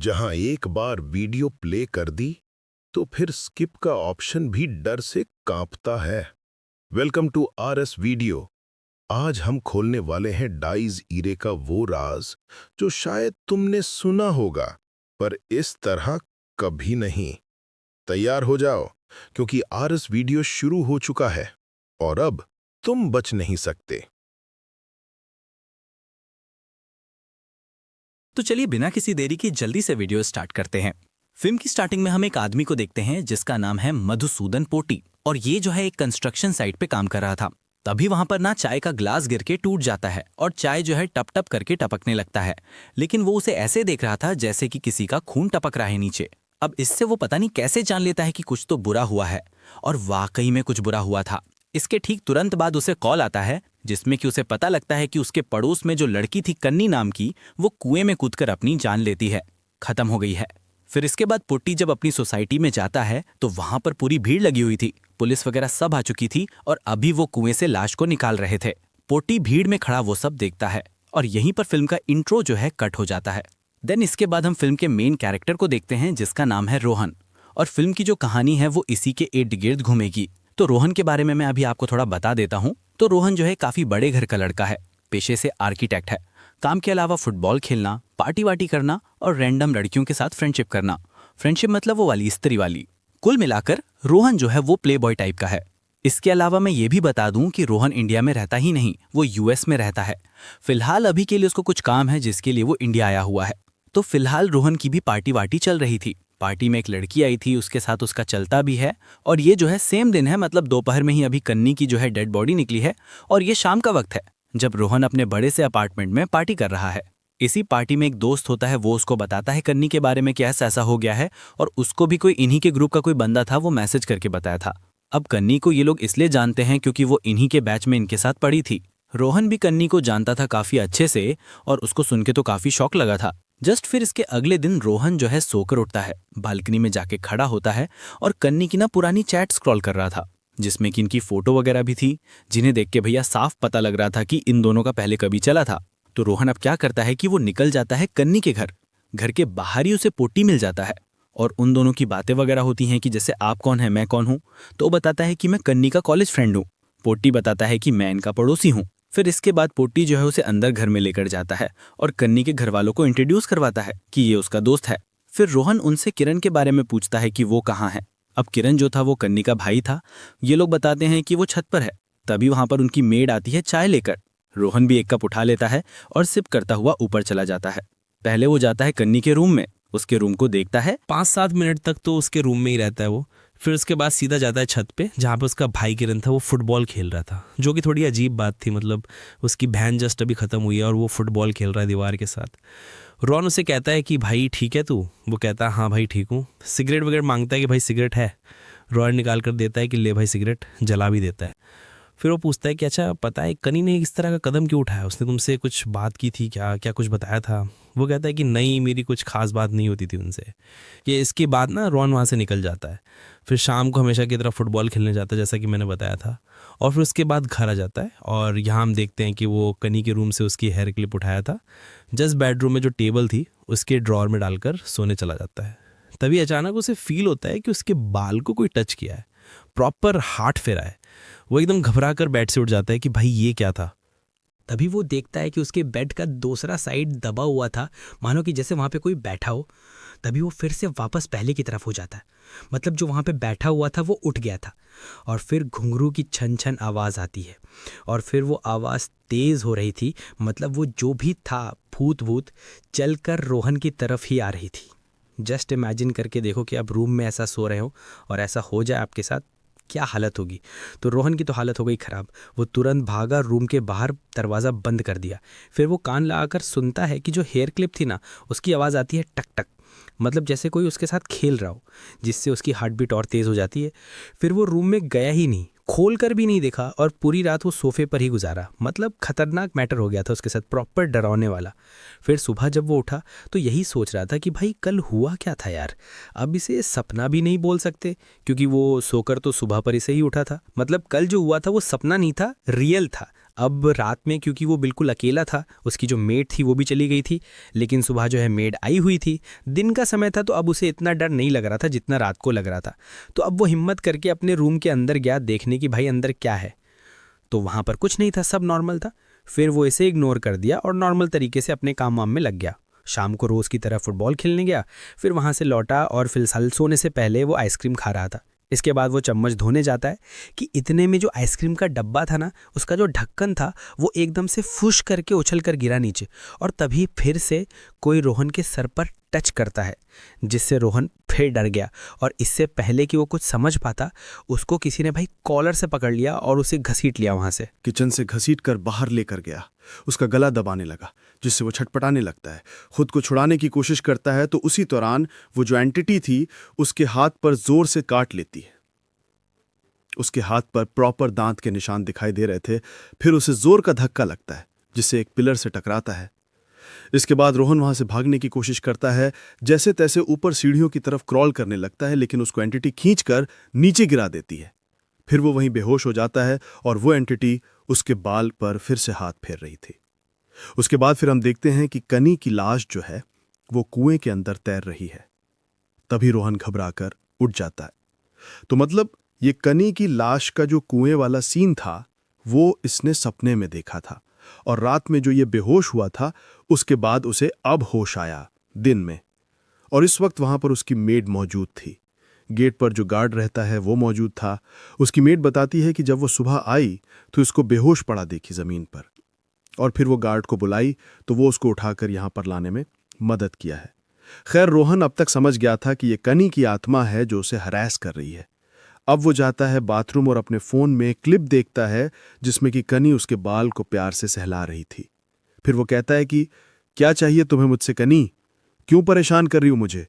जहां एक बार video play कर दी तो फिर स्किप का ऑप्शन भी डर से कांपता है। Welcome to RS video. आज हम खोलने वाले हैं डाइज ईरे का वो राज जो शायद तुमने सुना होगा, पर इस तरह कभी नहीं। तैयार हो जाओ, क्योंकि आरएस वीडियो शुरू हो चुका है और अब तुम बच नहीं सकते। तो चलिए बिना किसी देरी के जल्दी से वीडियो स्टार्ट करते हैं। फिल्म की स्टार्टिंग में हम एक आदमी को देखते हैं जिसका नाम है मधुसूदन पोटी, और ये जो है एक कंस्ट्रक्शन साइट पे काम कर रहा था। तभी वहां पर ना चाय का ग्लास गिर के टूट जाता है और चाय जो है टप टप करके टपकने लगता है। लेकिन वो उसे ऐसे देख रहा था जैसे कि किसी का खून टपक रहा है नीचे। अब इससे वो पता नहीं कैसे जान लेता है कि कुछ तो बुरा हुआ है, और वाकई में कुछ बुरा हुआ था। इसके ठीक तुरंत बाद उसे कॉल आता है जिसमें कि उसे पता लगता है कि उसके पड़ोस में जो लड़की थी कन्नी नाम की, वो कुएं में कूदकर अपनी जान लेती है, खत्म हो गई है। फिर इसके बाद पोटी जब अपनी सोसाइटी में जाता है तो वहां पर पूरी भीड़ लगी हुई थी, पुलिस वगैरह सब आ चुकी थी और अभी वो कुएं से लाश को निकाल रहे थे। पोटी भीड़ में खड़ा वो सब देखता है और यहीं पर फिल्म का इंट्रो जो है कट हो जाता है। देन इसके बाद हम फिल्म के मेन कैरेक्टर को देखते हैं जिसका नाम है रोहन, और फिल्म की जो कहानी है वो इसी के इर्द गिर्द घूमेगी। तो रोहन के बारे में मैं अभी आपको थोड़ा बता देता हूँ। तो रोहन जो है काफी बड़े घर का लड़का है, पेशे से आर्किटेक्ट है। काम के अलावा फुटबॉल खेलना, पार्टी वार्टी करना और रैंडम लड़कियों के साथ फ्रेंडशिप करना। फ्रेंडशिप मतलब वो वाली स्त्री वाली। कुल मिलाकर रोहन जो है वो प्ले बॉय टाइप का है। इसके अलावा मैं ये भी बता दूं कि रोहन इंडिया में रहता ही नहीं, वो यूएस में रहता है। फिलहाल अभी के लिए उसको कुछ काम है जिसके लिए वो इंडिया आया हुआ है। तो फिलहाल रोहन की भी पार्टी वार्टी चल रही थी। पार्टी में एक लड़की आई थी, उसके साथ उसका चलता भी है। और ये जो है सेम दिन है, मतलब दोपहर में ही अभी कन्नी की जो है डेड बॉडी निकली है। और ये शाम का वक्त है जब रोहन अपने बड़े से अपार्टमेंट में पार्टी कर रहा है। इसी पार्टी में एक दोस्त होता है, वो उसको बताता है कन्नी के बारे में कि ऐसा हो गया है, और उसको भी कोई इन्हीं के ग्रुप का कोई बंदा था, वो मैसेज करके बताया था। अब कन्नी को ये लोग इसलिए जानते हैं क्योंकि वो इन्हीं के बैच में इनके साथ पढ़ी थी। रोहन भी कन्नी को जानता था काफी अच्छे से, और उसको सुन के तो काफी शौक लगा था। जस्ट फिर इसके अगले दिन रोहन जो है सोकर उठता है, बालकनी में जाके खड़ा होता है और कन्नी की ना पुरानी चैट स्क्रॉल कर रहा था, जिसमें कि इनकी फोटो वगैरह भी थी, जिन्हें देख के भैया साफ पता लग रहा था कि इन दोनों का पहले कभी चला था। तो रोहन अब क्या करता है कि वो निकल जाता है कन्नी के घर। घर के बाहर ही उसे पोटी मिल जाता है और उन दोनों की बातें वगैरह होती हैं कि जैसे आप कौन है, मैं कौन हूँ। तो वो बताता है कि मैं कन्नी का कॉलेज फ्रेंड हूँ। पोटी बताता है कि मैं इनका पड़ोसी हूँ। फिर इसके बाद पोटी जो है उसे अंदर घर में लेकर जाता है और कन्नी के घर वालों को इंट्रोड्यूस करवाता है कि ये उसका दोस्त है। फिर रोहन उनसे किरण के बारे में पूछता है कि वो कहाँ है। अब किरण जो था वो कन्नी का भाई था। ये लोग बताते हैं कि वो छत पर है। तभी वहां पर उनकी मेड आती है चाय लेकर। रोहन भी एक कप उठा लेता है और सिप करता हुआ ऊपर चला जाता है। पहले वो जाता है कन्नी के रूम में, उसके रूम को देखता है। 5-7 मिनट तक तो उसके रूम में ही रहता है वो। फिर उसके बाद सीधा जाता है छत पे, जहाँ पे उसका भाई किरण था वो फुटबॉल खेल रहा था, जो कि थोड़ी अजीब बात थी। मतलब उसकी बहन जस्ट अभी ख़त्म हुई है और वो फुटबॉल खेल रहा है दीवार के साथ। रॉन उसे कहता है कि भाई ठीक है तू? वो कहता है हाँ भाई ठीक हूँ। सिगरेट वगैरह मांगता है कि भाई सिगरेट है। रॉन निकाल कर देता है कि ले भाई सिगरेट, जला भी देता है। फिर वो पूछता है कि अच्छा पता है कन्नी ने इस तरह का कदम क्यों उठाया, उसने तुमसे कुछ बात की थी क्या, क्या कुछ बताया था? वो कहता है कि नहीं, मेरी कुछ खास बात नहीं होती थी उनसे। ये इसके बाद ना रॉन वहाँ से निकल जाता है। फिर शाम को हमेशा की तरह फुटबॉल खेलने जाता है, जैसा कि मैंने बताया था। और फिर उसके बाद घर आ जाता है और यहाँ हम देखते हैं कि वो कन्नी के रूम से उसकी हेयर क्लिप उठाया था, जस्ट बेडरूम में जो टेबल थी उसके ड्रॉर में डालकर सोने चला जाता है। तभी अचानक उसे फील होता है कि उसके बाल को कोई टच किया है, प्रॉपर हार्ट फेरा है। वो एकदम घबरा कर बेड से उठ जाता है कि भाई ये क्या था। तभी वो देखता है कि उसके बेड का दूसरा साइड दबा हुआ था, मानो कि जैसे वहाँ पे कोई बैठा हो। तभी वो फिर से वापस पहले की तरफ हो जाता है, मतलब जो वहाँ पे बैठा हुआ था वो उठ गया था। और फिर घुंघरू की छन छन आवाज़ आती है और फिर वो आवाज़ तेज़ हो रही थी, मतलब वो जो भी था भूत भूत चल कर रोहन की तरफ ही आ रही थी। जस्ट इमेजिन करके देखो कि आप रूम में ऐसा सो रहे हो और ऐसा हो जाए आपके साथ, क्या हालत होगी। तो रोहन की तो हालत हो गई ख़राब। वो तुरंत भागा, रूम के बाहर दरवाज़ा बंद कर दिया। फिर वो कान लगाकर सुनता है कि जो हेयर क्लिप थी ना, उसकी आवाज़ आती है टक टक, मतलब जैसे कोई उसके साथ खेल रहा हो, जिससे उसकी हार्ट बीट और तेज़ हो जाती है। फिर वो रूम में गया ही नहीं, खोल कर भी नहीं देखा और पूरी रात वो सोफे पर ही गुजारा। मतलब खतरनाक मैटर हो गया था उसके साथ, प्रॉपर डरावने वाला। फिर सुबह जब वो उठा तो यही सोच रहा था कि भाई कल हुआ क्या था यार। अब इसे सपना भी नहीं बोल सकते क्योंकि वो सोकर तो सुबह पर ही से ही उठा था। मतलब कल जो हुआ था वो सपना नहीं था, रियल था। अब रात में क्योंकि वो बिल्कुल अकेला था, उसकी जो मेड थी वो भी चली गई थी, लेकिन सुबह जो है मेड आई हुई थी। दिन का समय था तो अब उसे इतना डर नहीं लग रहा था जितना रात को लग रहा था। तो अब वो हिम्मत करके अपने रूम के अंदर गया देखने की भाई अंदर क्या है। तो वहाँ पर कुछ नहीं था, सब नॉर्मल था। फिर वो इसे इग्नोर कर दिया और नॉर्मल तरीके से अपने काम वाम में लग गया। शाम को रोज़ की तरह फुटबॉल खेलने गया, फिर वहाँ से लौटा और फिलहाल सोने से पहले वो आइसक्रीम खा रहा था। इसके बाद वो चम्मच धोने जाता है कि इतने में जो आइसक्रीम का डब्बा था ना, उसका जो ढक्कन था वो एकदम से फुश करके उछल कर गिरा नीचे, और तभी फिर से कोई रोहन के सर पर टच करता है, जिससे रोहन फिर डर गया। और इससे पहले कि वो कुछ समझ पाता, उसको किसी ने भाई कॉलर से पकड़ लिया और उसे घसीट लिया वहाँ से। किचन से घसीट कर बाहर लेकर गया, उसका गला दबाने लगा, जिससे वो छटपटाने लगता है। खुद को छुड़ाने की कोशिश करता है तो उसी दौरान वो जो एंटिटी थी उसके हाथ पर जोर से काट लेती है। उसके हाथ पर प्रॉपर दांत के निशान दिखाई दे रहे थे। फिर उसे जोर का धक्का लगता है, जिससे एक पिलर से टकराता है। इसके बाद रोहन वहां से भागने की कोशिश करता है, जैसे तैसे ऊपर सीढ़ियों की तरफ क्रॉल करने लगता है, लेकिन उसको एंटिटी खींचकर नीचे गिरा देती है। फिर वो वहीं बेहोश हो जाता है और वो एंटिटी उसके बाल पर फिर से हाथ फेर रही थी। उसके बाद फिर हम देखते हैं कि कनी की लाश जो है वो कुएं के अंदर तैर रही है। तभी रोहन घबराकर उठ जाता है। तो मतलब ये कनी की लाश का जो कुएं वाला सीन था वो इसने सपने में देखा था, और रात में जो ये बेहोश हुआ था उसके बाद उसे अब होश आया दिन में। और इस वक्त वहां पर उसकी मेड मौजूद थी। गेट पर जो गार्ड रहता है वो मौजूद था। उसकी मेड बताती है कि जब वो सुबह आई तो इसको बेहोश पड़ा देखी जमीन पर, और फिर वो गार्ड को बुलाई तो वो उसको उठाकर यहां पर लाने में मदद किया है। खैर, रोहन अब तक समझ गया था कि ये कनी की आत्मा है जो उसे हरास कर रही है। अब वो जाता है बाथरूम और अपने फोन में क्लिप देखता है जिसमें कि कनी उसके बाल को प्यार से सहला रही थी। फिर वो कहता है कि क्या चाहिए तुम्हें मुझसे कनी, क्यों परेशान कर रही हो मुझे?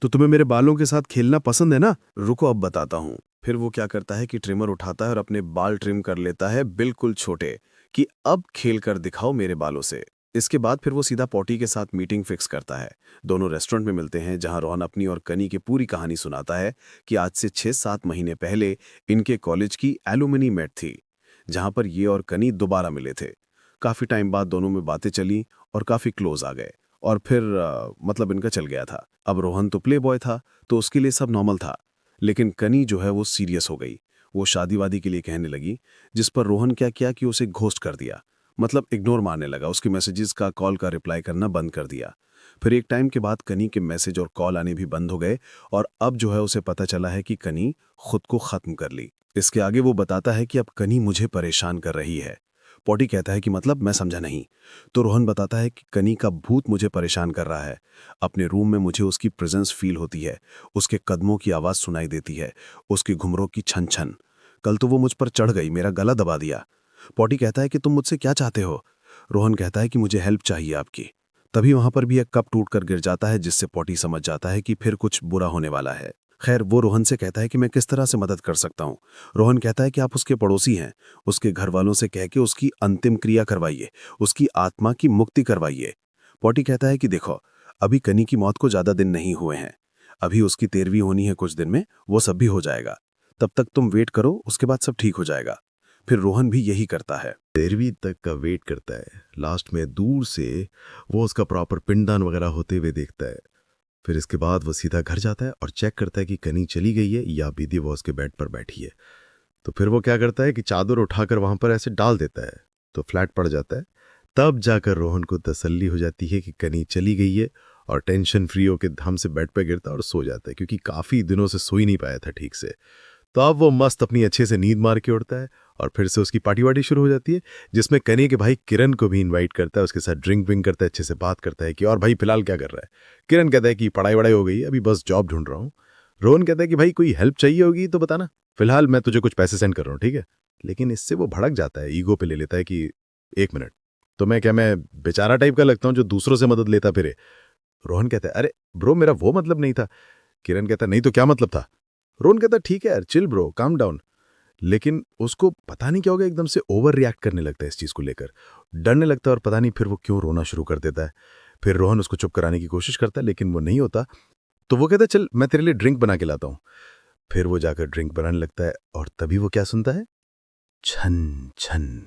तो तुम्हें मेरे बालों के साथ खेलना पसंद है ना? रुको अब बताता हूं। फिर वो क्या करता है कि ट्रिमर उठाता है और अपने बाल ट्रिम कर लेता है बिल्कुल छोटे, कि अब खेल कर दिखाओ मेरे बालों से। इसके बाद फिर वो सीधा पॉटी के साथ मीटिंग फिक्स करता है। दोनों रेस्टोरेंट में मिलते हैं, जहां रोहन अपनी और कनी की पूरी कहानी सुनाता है कि आज से 6-7 महीने पहले इनके कॉलेज की एलुमनी मीट थी, जहां पर ये और कनी दोबारा मिले थे। काफी टाइम बाद दोनों में बातें चली और काफी क्लोज आ गए, और फिर मतलब इनका चल गया था। अब रोहन तो प्ले बॉय था तो उसके लिए सब नॉर्मल था, लेकिन कनी जो है वो सीरियस हो गई। वो शादीवादी के लिए कहने लगी, जिस पर रोहन क्या किया कि उसे घोस्ट कर दिया, मतलब इग्नोर मारने लगा। उसके मैसेजेस का, कॉल का रिप्लाई करना बंद कर दिया। फिर एक टाइम के बाद कनी के मैसेज और कॉल आने भी बंद हो गए, और अब जो है उसे पता चला है कि कनी खुद को खत्म कर ली। इसके आगे वो बताता है कि अब कनी मुझे परेशान कर रही है। पॉटी कहता है कि मतलब मैं समझा नहीं। तो रोहन बताता है कि कनी का भूत मुझे परेशान कर रहा है। अपने रूम में मुझे उसकी प्रेजेंस फील होती है, उसके कदमों की आवाज सुनाई देती है, उसकी घुंघरों की छन छन। कल तो वो मुझ पर चढ़ गई, मेरा गला दबा दिया। पॉटी कहता है कि तुम मुझसे क्या चाहते हो? रोहन कहता है कि मुझे हेल्प चाहिए आपकी। तभी वहां पर भी एक कप टूटकर गिर जाता है, जिससे पॉटी समझ जाता है कि फिर कुछ बुरा होने वाला है। खैर, वो रोहन से कहता है कि मैं किस तरह से मदद कर सकता हूँ। रोहन कहता है कि आप उसके पड़ोसी हैं, उसके घर वालों से कह के उसकी अंतिम क्रिया करवाइए, उसकी आत्मा की मुक्ति करवाइए। पॉटी कहता है कि देखो, अभी कनी की मौत को ज्यादा दिन नहीं हुए हैं, अभी उसकी 13वीं होनी है कुछ दिन में, वो सब भी हो जाएगा। तब तक तुम वेट करो, उसके बाद सब ठीक हो जाएगा। फिर रोहन भी यही करता है। 13वीं तक का वेट करता है। लास्ट में दूर से वो उसका प्रॉपर पिंडदान वगैरह होते हुए देखता है। फिर इसके बाद वो सीधा घर जाता है और चेक करता है कि कनी चली गई है या बीदी वो उसके बेड पर बैठी है। तो फिर वो क्या करता है कि चादर उठाकर वहां पर ऐसे डाल देता है, तो फ्लैट पड़ जाता है। तब जाकर रोहन को तसल्ली हो जाती है कि कनी चली गई है, और टेंशन फ्री होकर धम से बेड पर गिरता है और सो जाता है, क्योंकि काफी दिनों से सो ही नहीं पाया था ठीक से। तो अब वो मस्त अपनी अच्छे से नींद मार के उठता है, और फिर से उसकी पार्टी वार्टी शुरू हो जाती है, जिसमें कनी के भाई किरण को भी इनवाइट करता है, उसके साथ ड्रिंक विंक करता है, अच्छे से बात करता है कि और भाई फिलहाल क्या कर रहा है। किरण कहता है कि पढ़ाई वढ़ाई हो गई, अभी बस जॉब ढूंढ रहा हूँ। रोहन कहता है कि भाई कोई हेल्प चाहिए होगी तो बताना, फिलहाल मैं तुझे कुछ पैसे सेंड कर रहा हूँ, ठीक है। लेकिन इससे वो भड़क जाता है, ईगो पे ले लेता है कि 1 मिनट, तो मैं बेचारा टाइप का लगता हूँ जो दूसरों से मदद लेता फिरे। रोहन कहता है अरे ब्रो, मेरा वो मतलब नहीं था। किरण कहता है नहीं तो क्या मतलब था? रोहन कहता है ठीक है यार, चिल ब्रो, काम डाउन। लेकिन उसको पता नहीं क्या होगा, एकदम से ओवर रिएक्ट करने लगता है इस चीज को लेकर, डरने लगता है, और पता नहीं फिर वो क्यों रोना शुरू कर देता है। फिर रोहन उसको चुप कराने की कोशिश करता है, लेकिन वो नहीं होता। तो वो कहता है चल मैं तेरे लिए ड्रिंक बना के लाता हूं। फिर वो जाकर ड्रिंक बनाने लगता है, और तभी वो क्या सुनता है, छन छन।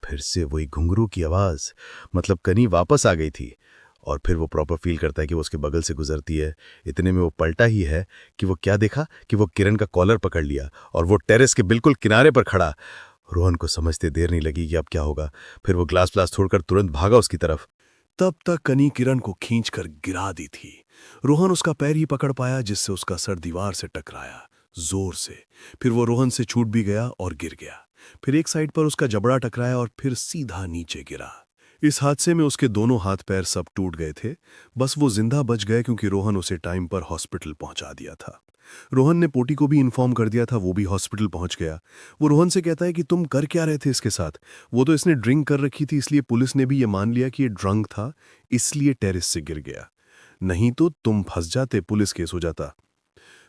फिर से वही घुंघरू की आवाज, मतलब कनी वापस आ गई थी। और फिर वो प्रॉपर फील करता है कि वो उसके बगल से गुजरती है। इतने में वो पलटा ही है कि वो क्या देखा कि वो किरण का कॉलर पकड़ लिया और वो टेरेस के बिल्कुल किनारे पर खड़ा। रोहन को समझते देर नहीं लगी कि अब क्या होगा। फिर वो ग्लास छोड़कर तुरंत भागा उसकी तरफ। तब तक कनी किरण को खींचकर गिरा दी थी। रोहन उसका पैर ही पकड़ पाया, जिससे उसका सर दीवार से टकराया जोर से। फिर वो रोहन से छूट भी गया और गिर गया। फिर एक साइड पर उसका जबड़ा टकराया और फिर सीधा नीचे गिरा। इस हादसे में उसके दोनों हाथ पैर सब टूट गए थे। बस वो जिंदा बच गए क्योंकि रोहन उसे टाइम पर हॉस्पिटल पहुंचा दिया था। रोहन ने पोटी को भी इन्फॉर्म कर दिया था, वो भी हॉस्पिटल पहुंच गया। वो रोहन से कहता है कि तुम कर क्या रहे थे इसके साथ। वो तो इसने ड्रिंक कर रखी थी, इसलिए पुलिस ने भी ये मान लिया कि ये ड्रंक था, इसलिए टेरेस से गिर गया। नहीं तो तुम फंस जाते, पुलिस केस हो जाता।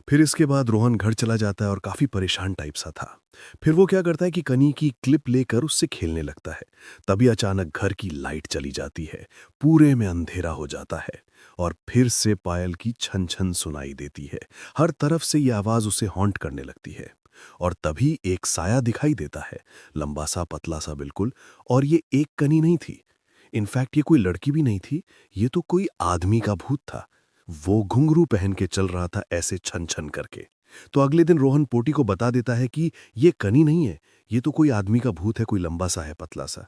फिर इसके बाद रोहन घर चला जाता है और काफी परेशान टाइप सा था। फिर वो क्या करता है कि कनी की क्लिप लेकर उससे खेलने लगता है। तभी अचानक घर की लाइट चली जाती है, पूरे में अंधेरा हो जाता है और फिर से पायल की छन छन सुनाई देती है। हर तरफ से ये आवाज उसे हॉन्ट करने लगती है। और तभी एक साया दिखाई देता है, लंबा सा पतला सा बिल्कुल। और ये एक कनी नहीं थी, इनफैक्ट ये कोई लड़की भी नहीं थी, ये तो कोई आदमी का भूत था। वो घुंघरू पहन के चल रहा था ऐसे छन छन करके। तो अगले दिन रोहन पोटी को बता देता है कि ये कनी नहीं है, ये तो कोई आदमी का भूत है, कोई लंबा सा है, पतला सा।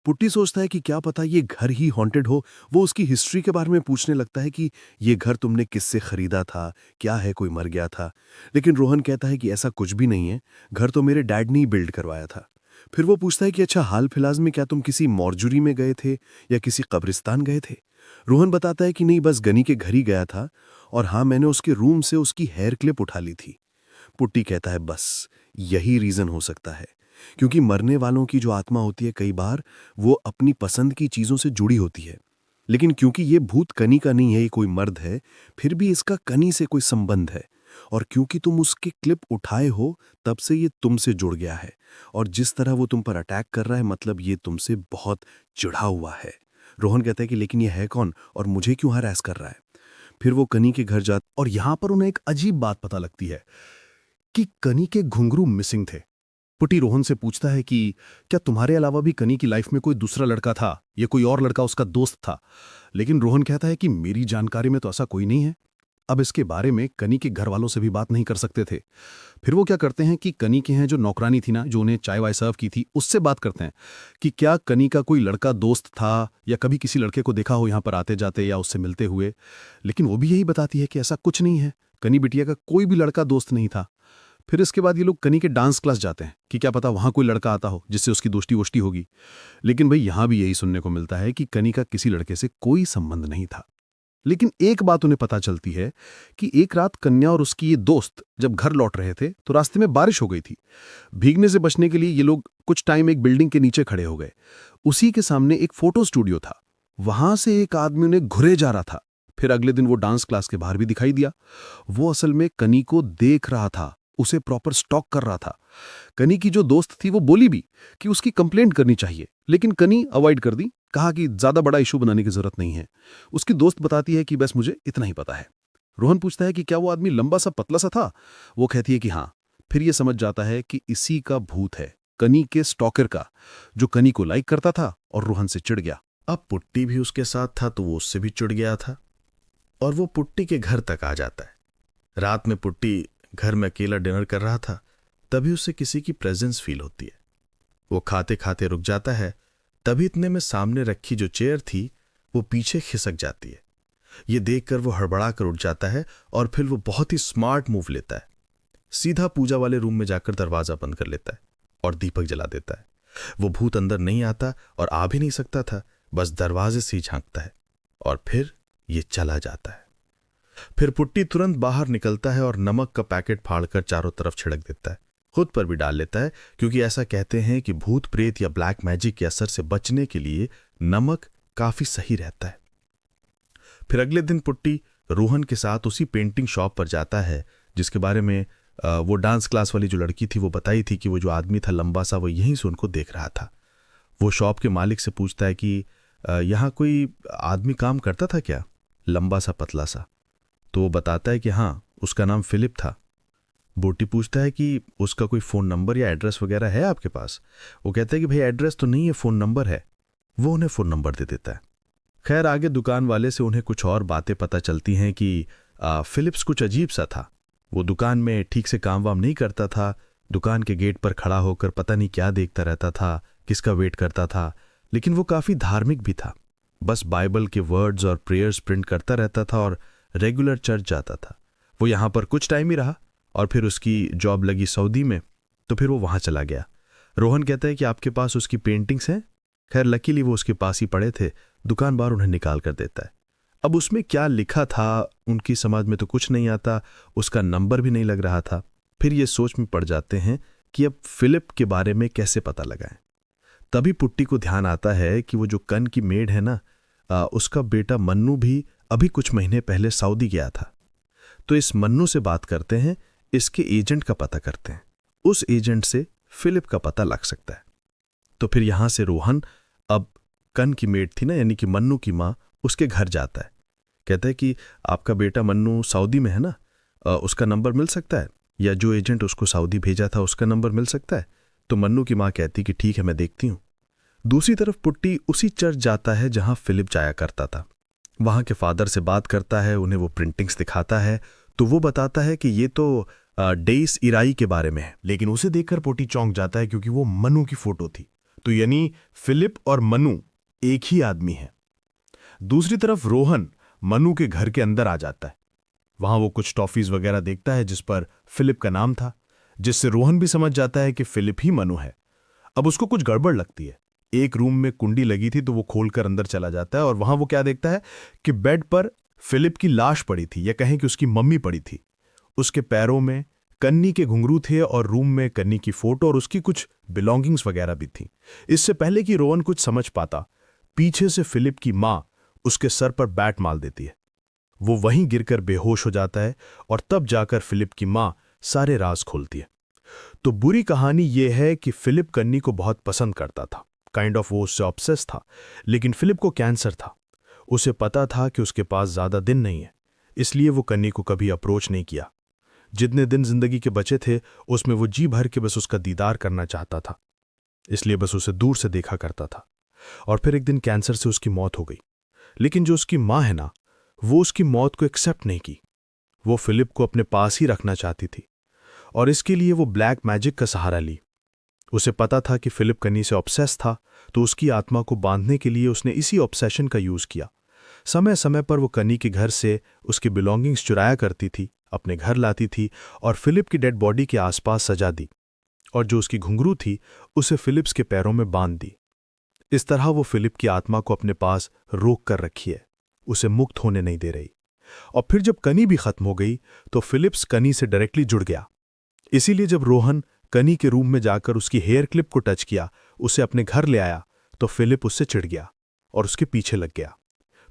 पुट्टी सोचता है कि क्या पता ये घर ही हॉन्टेड हो। वो उसकी हिस्ट्री के बारे में पूछने लगता है कि ये घर तुमने किससे खरीदा था, क्या है, कोई मर गया था। लेकिन रोहन कहता है कि ऐसा कुछ भी नहीं है, घर तो मेरे डैड ने ही बिल्ड करवाया था। फिर वो पूछता है कि अच्छा, हाल फिलहाल में क्या तुम किसी मॉर्चुरी में गए थे या किसी कब्रिस्तान गए थे। रोहन बताता है कि नहीं, बस गनी के घर ही गया था, और हाँ, मैंने उसके रूम से उसकी हेयर क्लिप उठा ली थी। पुट्टी कहता है बस यही रीजन हो सकता है, क्योंकि मरने वालों की जो आत्मा होती है कई बार वो अपनी पसंद की चीजों से जुड़ी होती है। लेकिन क्योंकि ये भूत कनी का नहीं है, ये कोई मर्द है, फिर भी इसका कनी से कोई संबंध है। और क्योंकि तुम उसकी क्लिप उठाए हो, तब से ये तुमसे जुड़ गया है। और जिस तरह वो तुम पर अटैक कर रहा है, मतलब ये तुमसे बहुत चिढ़ा हुआ है। रोहन कहता है कि लेकिन ये है कौन और मुझे क्यों हरास कर रहा है। फिर वो कनी के घर जाता और यहां पर उन्हें एक अजीब बात पता लगती है कि कनी के घुंघरू मिसिंग थे। पुटी रोहन से पूछता है कि क्या तुम्हारे अलावा भी कनी की लाइफ में कोई दूसरा लड़का था, या कोई और लड़का उसका दोस्त था। लेकिन रोहन कहता है कि मेरी जानकारी में तो ऐसा कोई नहीं है। अब इसके बारे में कनी के घर वालों से भी बात नहीं कर सकते थे। फिर वो क्या करते हैं कि कनी के हैं जो नौकरानी थी ना, जो उन्हें चाय वाय सर्व की थी, उससे बात करते हैं कि क्या कनी का कोई लड़का दोस्त था या कभी किसी लड़के को देखा हो यहाँ पर आते जाते या उससे मिलते हुए। लेकिन वो भी यही बताती है कि ऐसा कुछ नहीं है, कनी बिटिया का कोई भी लड़का दोस्त नहीं था। फिर इसके बाद ये लोग कनी के डांस क्लास जाते हैं कि क्या पता वहां कोई लड़का आता हो जिससे उसकी दोस्ती वोस्ती होगी। लेकिन भाई यहां भी यही सुनने को मिलता है कि कनी का किसी लड़के से कोई संबंध नहीं था। लेकिन एक बात उन्हें पता चलती है कि एक रात कन्या और उसकी ये दोस्त जब घर लौट रहे थे तो रास्ते में बारिश हो गई थी। भीगने से बचने के लिए ये लोग कुछ टाइम एक बिल्डिंग के नीचे खड़े हो गए। उसी के सामने एक फोटो स्टूडियो था, वहां से एक आदमी उन्हें घुरे जा रहा था। फिर अगले दिन वो डांस क्लास के बाहर भी दिखाई दिया। वो असल में कनी को देख रहा था, उसे प्रॉपर स्टॉक कर रहा था। कनी की जो दोस्त थी वो बोली भी कि उसकी कंप्लेंट करनी चाहिए, लेकिन कनी अवॉइड कर दी, कहा कि ज्यादा बड़ा इशू बनाने की जरूरत नहीं है। उसकी दोस्त बताती है कि बस मुझे इतना ही पता है। रोहन पूछता है कि क्या वो आदमी लंबा सा पतला सा था। वो कहती है कि हाँ। फिर ये समझ जाता है कि इसी का भूत है, कनी के स्टॉकर का, जो कनी को लाइक करता था और रोहन से चिढ़ गया। अब पुट्टी भी उसके साथ था तो वो उससे भी चिढ़ गया था और वो पुट्टी के घर तक आ जाता है। रात में पुट्टी घर में अकेला डिनर कर रहा था, तभी उसे किसी की प्रेजेंस फील होती है। वो खाते खाते रुक जाता है, तभी इतने में सामने रखी जो चेयर थी वो पीछे खिसक जाती है। ये देखकर वो हड़बड़ा कर उठ जाता है और फिर वो बहुत ही स्मार्ट मूव लेता है। सीधा पूजा वाले रूम में जाकर दरवाजा बंद कर लेता है और दीपक जला देता है। वो भूत अंदर नहीं आता और आ भी नहीं सकता था, बस दरवाजे से ही झांकता है और फिर ये चला जाता है। फिर पुट्टी तुरंत बाहर निकलता है और नमक का पैकेट फाड़कर चारों तरफ छिड़क देता है, खुद पर भी डाल लेता है, क्योंकि ऐसा कहते हैं कि भूत प्रेत या ब्लैक मैजिक के असर से बचने के लिए नमक काफी सही रहता है। फिर अगले दिन पुट्टी रोहन के साथ उसी पेंटिंग शॉप पर जाता है जिसके बारे में वो डांस क्लास वाली जो लड़की थी वो बताई थी कि वो जो आदमी था लंबा सा, वो यहीं से उनको देख रहा था। वो शॉप के मालिक से पूछता है कि यहाँ कोई आदमी काम करता था क्या, लंबा सा पतला सा। तो वो बताता है कि हाँ, उसका नाम फिलिप था। बोटी पूछता है कि उसका कोई फ़ोन नंबर या एड्रेस वगैरह है आपके पास। वो कहता है कि भाई एड्रेस तो नहीं है, फ़ोन नंबर है। वो उन्हें फ़ोन नंबर दे देता है। खैर आगे दुकान वाले से उन्हें कुछ और बातें पता चलती हैं कि फिलिप्स कुछ अजीब सा था। वो दुकान में ठीक से काम वाम नहीं करता था, दुकान के गेट पर खड़ा होकर पता नहीं क्या देखता रहता था, किसका वेट करता था। लेकिन वो काफ़ी धार्मिक भी था, बस बाइबल के वर्ड्स और प्रेयर्स प्रिंट करता रहता था और रेगुलर चर्च जाता था। वो यहाँ पर कुछ टाइम ही रहा और फिर उसकी जॉब लगी सऊदी में, तो फिर वो वहाँ चला गया। रोहन कहता है कि आपके पास उसकी पेंटिंग्स हैं। खैर लकीली वो उसके पास ही पड़े थे, दुकान बार उन्हें निकाल कर देता है। अब उसमें क्या लिखा था उनकी समझ में तो कुछ नहीं आता, उसका नंबर भी नहीं लग रहा था। फिर ये सोच में पड़ जाते हैं कि अब फिलिप के बारे में कैसे पता लगाएं। तभी पुट्टी को ध्यान आता है कि वो जो कन की मेड है ना, उसका बेटा मन्नू भी अभी कुछ महीने पहले सऊदी गया था। तो इस मन्नू से बात करते हैं, इसके एजेंट का पता करते हैं। उस एजेंट से फिलिप का पता लग सकता है। तो फिर यहां से रोहन, अब कन की मेड थी ना, यानी कि मन्नू की माँ, उसके घर जाता है। कहता है कि आपका बेटा मन्नू सऊदी में है ना, उसका नंबर मिल सकता है, या जो एजेंट उसको सऊदी भेजा था उसका नंबर मिल सकता है। तो मन्नू की माँ कहती कि ठीक है, मैं देखती हूँ। दूसरी तरफ पुट्टी उसी चर्च जाता है जहां फिलिप जाया करता था। वहां के फादर से बात करता है, उन्हें वो प्रिंटिंग्स दिखाता है। तो वो बताता है कि ये तो डेइस इराई के बारे में है। लेकिन उसे देखकर पोटी चौंक जाता है क्योंकि वो मनु की फोटो थी। तो यानी फिलिप और मनु एक ही आदमी है। दूसरी तरफ रोहन मनु के घर के अंदर आ जाता है। वहां वो कुछ टॉफीज वगैरह देखता है जिस पर फिलिप का नाम था, जिससे रोहन भी समझ जाता है कि फिलिप ही मनु है। अब उसको कुछ गड़बड़ लगती है। एक रूम में कुंडी लगी थी तो वो खोलकर अंदर चला जाता है और वहां वो क्या देखता है कि बेड पर फिलिप की लाश पड़ी थी, या कहें कि उसकी मम्मी पड़ी थी। उसके पैरों में कन्नी के घुंघरू थे और रूम में कन्नी की फोटो और उसकी कुछ बिलोंगिंग्स वगैरह भी थी। इससे पहले कि रोहन कुछ समझ पाता, पीछे से फिलिप की मां उसके सर पर बैट मार देती है। वो वहीं गिरकर बेहोश हो जाता है और तब जाकर फिलिप की मां सारे राज खोलती है। तो बुरी कहानी यह है कि फिलिप कन्नी को बहुत पसंद करता था, काइंड ऑफ वो उससे ऑब्सेस था। लेकिन फिलिप को कैंसर था। उसे पता था कि उसके पास ज्यादा दिन नहीं है, इसलिए वो कन्नी को कभी अप्रोच नहीं किया। जितने दिन जिंदगी के बचे थे उसमें वो जी भर के बस उसका दीदार करना चाहता था, इसलिए बस उसे दूर से देखा करता था। और फिर एक दिन कैंसर से उसकी मौत हो गई। लेकिन जो उसकी मां है ना, वो उसकी मौत को एक्सेप्ट नहीं की। वो फिलिप को अपने पास ही रखना चाहती थी और इसके लिए वो ब्लैक मैजिक का सहारा ली। उसे पता था कि फिलिप कन्नी से ऑब्सेस था, तो उसकी आत्मा को बांधने के लिए उसने इसी ऑब्सेशन का यूज किया। समय समय पर वो कन्नी के घर से उसकी बिलोंगिंग्स चुराया करती थी, अपने घर लाती थी और फिलिप की डेड बॉडी के आसपास सजा दी, और जो उसकी घुंघरू थी उसे फिलिप्स के पैरों में बांध दी। इस तरह वो फिलिप की आत्मा को अपने पास रोक कर रखी है, उसे मुक्त होने नहीं दे रही। और फिर जब कनी भी खत्म हो गई तो फिलिप्स कनी से डायरेक्टली जुड़ गया। इसीलिए जब रोहन कनी के रूम में जाकर उसकी हेयर क्लिप को टच किया, उसे अपने घर ले आया, तो फिलिप उससे चिढ़ गया और उसके पीछे लग गया।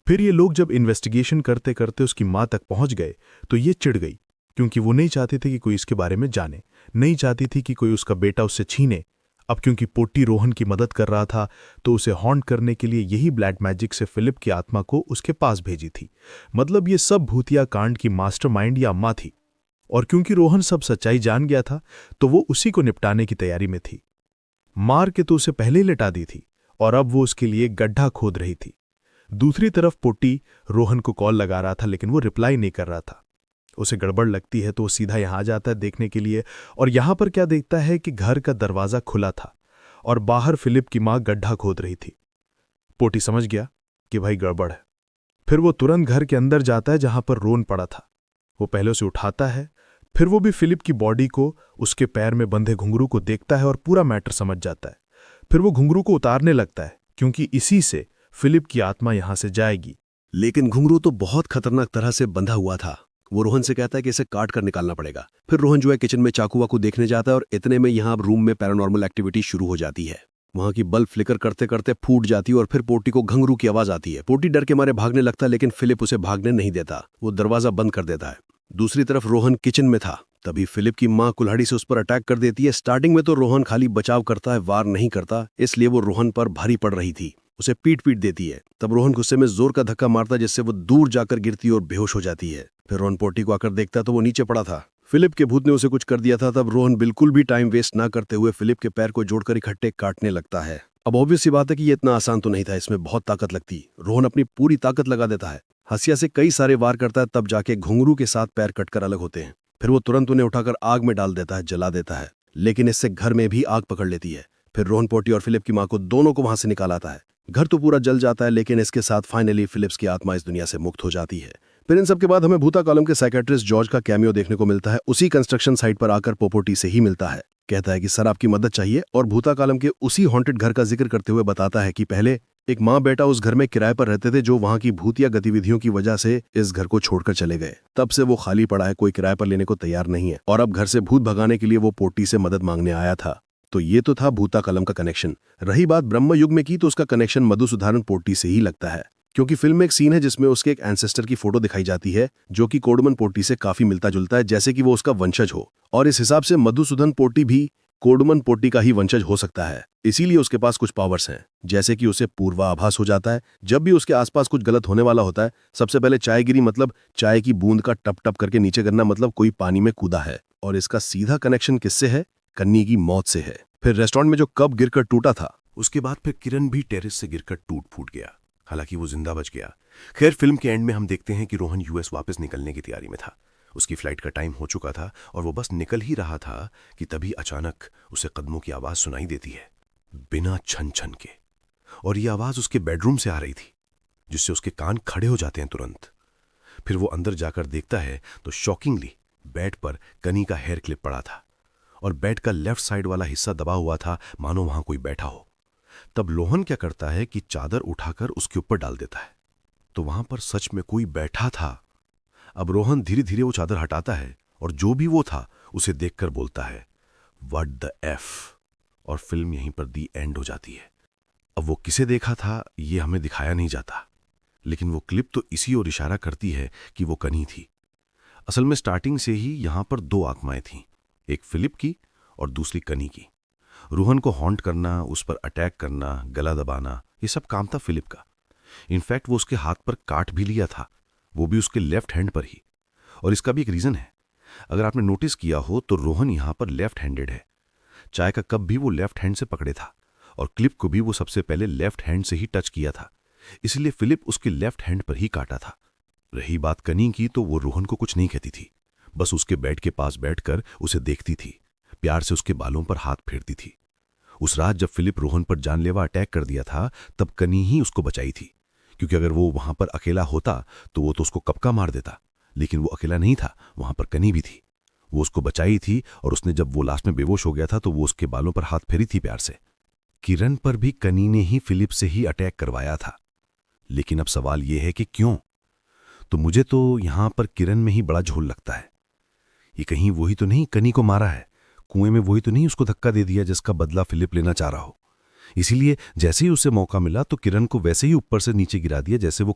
फिर ये लोग जब इन्वेस्टिगेशन करते करते उसकी मां तक पहुंच गए तो ये चिढ़ गई, क्योंकि वो नहीं चाहती थी कि कोई इसके बारे में जाने, नहीं चाहती थी कि कोई उसका बेटा उससे छीने। अब क्योंकि पोटी रोहन की मदद कर रहा था तो उसे हॉन्ट करने के लिए यही ब्लैक मैजिक से फिलिप की आत्मा को उसके पास भेजी थी। मतलब ये सब भूतिया कांड की मास्टरमाइंड या अम्मा थी। और क्योंकि रोहन सब सच्चाई जान गया था तो वो उसी को निपटाने की तैयारी में थी। मार के तो उसे पहले ही लिटा दी थी और अब वो उसके लिए गड्ढा खोद रही थी। दूसरी तरफ पोटी रोहन को कॉल लगा रहा था, लेकिन वो रिप्लाई नहीं कर रहा था। उसे गड़बड़ लगती है तो वो सीधा यहां आ जाता है देखने के लिए, और यहां पर क्या देखता है कि घर का दरवाजा खुला था और बाहर फिलिप की मां गड्ढा खोद रही थी। पोटी समझ गया कि भाई गड़बड़ है। फिर वो तुरंत घर के अंदर जाता है जहां पर रोन पड़ा था। वो पहले उसे उठाता है, फिर वो भी फिलिप की बॉडी को, उसके पैर में बंधे घुंघरू को देखता है और पूरा मैटर समझ जाता है। फिर वो घुंघरू को उतारने लगता है, क्योंकि इसी से फिलिप की आत्मा यहां से जाएगी। लेकिन घुंघरू तो बहुत खतरनाक तरह से बंधा हुआ था। वो रोहन से कहता है कि इसे काट कर निकालना पड़ेगा। फिर रोहन जो है किचन में चाकू वाकू देखने जाता है और इतने में यहाँ रूम में पैरानॉर्मल एक्टिविटी शुरू हो जाती है। वहां की बल्ब फ्लिकर करते करते फूट जाती है और फिर पोटी को घुंघरू की आवाज आती है। पोटी डर के मारे भागने लगता है, लेकिन फिलिप उसे भागने नहीं देता, वो दरवाजा बंद कर देता है। दूसरी तरफ रोहन किचन में था, तभी फिलिप की मां कुल्हाड़ी से उस पर अटैक कर देती है। स्टार्टिंग में तो रोहन खाली बचाव करता है, वार नहीं करता, इसलिए वो रोहन पर भारी पड़ रही थी, उसे पीट देती है। तब रोहन गुस्से में जोर का धक्का मारता है, जिससे वो दूर जाकर गिरती और बेहोश हो जाती है। फिर रोहन पोटी को आकर देखता तो वो नीचे पड़ा था। फिलिप के भूत ने उसे कुछ कर दिया था। तब रोहन बिल्कुल भी टाइम वेस्ट ना करते हुए फिलिप के पैर को जोड़कर इकट्ठे काटने लगता है। अब ऑब्वियस सी बात है कि ये इतना आसान तो नहीं था, इसमें बहुत ताकत लगती। रोहन अपनी पूरी ताकत लगा देता है, हसिया से कई सारे वार करता है, तब जाके घुंघरू के साथ पैर कटकर अलग होते हैं। फिर वो तुरंत उन्हें उठाकर आग में डाल देता है, जला देता है, लेकिन इससे घर में भी आग पकड़ लेती है। फिर रोहन पोटी और फिलिप की मां को दोनों को वहां से निकाल आता है। घर तो पूरा जल जाता है, लेकिन इसके साथ फाइनली फिलिप्स की आत्मा इस दुनिया से मुक्त हो जाती है। फिर इन सब के बाद हमें भूता कॉलम के साइकेट्रिस्ट जॉर्ज का कैमियो देखने को मिलता है। उसी कंस्ट्रक्शन साइट पर आकर पोपोटी से ही मिलता है। कहता है कि सर आपकी मदद चाहिए, और भूता कॉलम के उसी हॉन्टेड घर का जिक्र करते हुए बताता है कि पहले एक माँ बेटा उस घर में किराए पर रहते थे, जो वहां की भूतिया गतिविधियों की वजह से इस घर को छोड़कर चले गए। तब से वो खाली पड़ा है, कोई किराए पर लेने को तैयार नहीं है, और अब घर से भूत भगाने के लिए वो पोटी से मदद मांगने आया था। तो ये तो था भूता कलम का कनेक्शन। रही बात ब्रह्म युग में की, तो उसका कनेक्शन मधुसूदन पोटी से ही लगता है, क्योंकि फिल्म में एक सीन है जिसमें उसके एक एंसेस्टर की फोटो दिखाई जाती है जो कि कोडमन पोटी से काफी मिलता जुलता है, जैसे कि वो उसका वंशज हो। और इस हिसाब से मधुसूदन पोटी भी कोडमन पोटी का ही वंशज हो सकता है। इसीलिए उसके पास कुछ पावर्स हैं, जैसे कि उसे पूर्वाभास हो जाता है। जब भी उसके आसपास कुछ गलत होने वाला होता है, सबसे पहले चाय गिरी मतलब चाय की बूंद का टप टप करके नीचे गिरना मतलब कोई पानी में कूदा है। और इसका सीधा कनेक्शन किससे है? कन्नी की मौत से है। फिर रेस्टोरेंट में जो कप गिरकर टूटा था, उसके बाद फिर किरण भी टेरेस से गिरकर टूट फूट गया, हालांकि वो जिंदा बच गया। खैर, फिल्म के एंड में हम देखते हैं कि रोहन यूएस वापस निकलने की तैयारी में था। उसकी फ्लाइट का टाइम हो चुका था और वो बस निकल ही रहा था कि तभी अचानक उसे कदमों की आवाज सुनाई देती है, बिना छन छन के। और ये आवाज उसके बेडरूम से आ रही थी, जिससे उसके कान खड़े हो जाते हैं तुरंत। फिर वो अंदर जाकर देखता है तो शॉकिंगली बेड पर कनी का हेयर क्लिप पड़ा था, और बेड का लेफ्ट साइड वाला हिस्सा दबा हुआ था, मानो वहां कोई बैठा हो। तब रोहन क्या करता है कि चादर उठाकर उसके ऊपर डाल देता है, तो वहां पर सच में कोई बैठा था। अब रोहन धीरे धीरे वो चादर हटाता है, और जो भी वो था उसे देखकर बोलता है, व्हाट द एफ। और फिल्म यहीं पर दी एंड हो जाती है। अब वो किसे देखा था ये हमें दिखाया नहीं जाता, लेकिन वो क्लिप तो इसी ओर इशारा करती है कि वो कनी थी। असल में स्टार्टिंग से ही यहां पर दो आत्माएं थीं, एक फिलिप की और दूसरी कनी की। रोहन को हॉन्ट करना, उस पर अटैक करना, गला दबाना, ये सब काम था फिलिप का। इनफैक्ट वो उसके हाथ पर काट भी लिया था, वो भी उसके लेफ्ट हैंड पर ही। और इसका भी एक रीजन है। अगर आपने नोटिस किया हो तो रोहन यहां पर लेफ्ट हैंडेड है। चाय का कप भी वो लेफ्ट हैंड से पकड़े था, और क्लिप को भी वो सबसे पहले लेफ्ट हैंड से ही टच किया था, इसलिए फिलिप उसके लेफ्ट हैंड पर ही काटा था। रही बात कनी की, तो वो रोहन को कुछ नहीं कहती थी, बस उसके बेड के पास बैठकर उसे देखती थी, प्यार से उसके बालों पर हाथ फेरती थी। उस रात जब फिलिप रोहन पर जानलेवा अटैक कर दिया था, तब कनी ही उसको बचाई थी, क्योंकि अगर वो वहां पर अकेला होता तो वो तो उसको कपका मार देता। लेकिन वो अकेला नहीं था, वहां पर कनी भी थी, वो उसको बचाई थी। और उसने जब वो लास्ट में बेहोश हो गया था तो वो उसके बालों पर हाथ फेरी थी प्यार से। किरण पर भी कनी ने ही फिलिप से ही अटैक करवाया था, लेकिन अब सवाल यह है कि क्यों? तो मुझे तो यहां पर किरण में ही बड़ा झोल लगता है। ये कहीं वही तो नहीं कनी को मारा है, कुएं में वही तो नहीं उसको धक्का दे दिया जिसका बदला फिलिप लेना चाह रहा हो। इसीलिए जैसे ही उसे मौका मिला तो किरण को वैसे ही ऊपर से नीचे गिरा दिया जैसे वो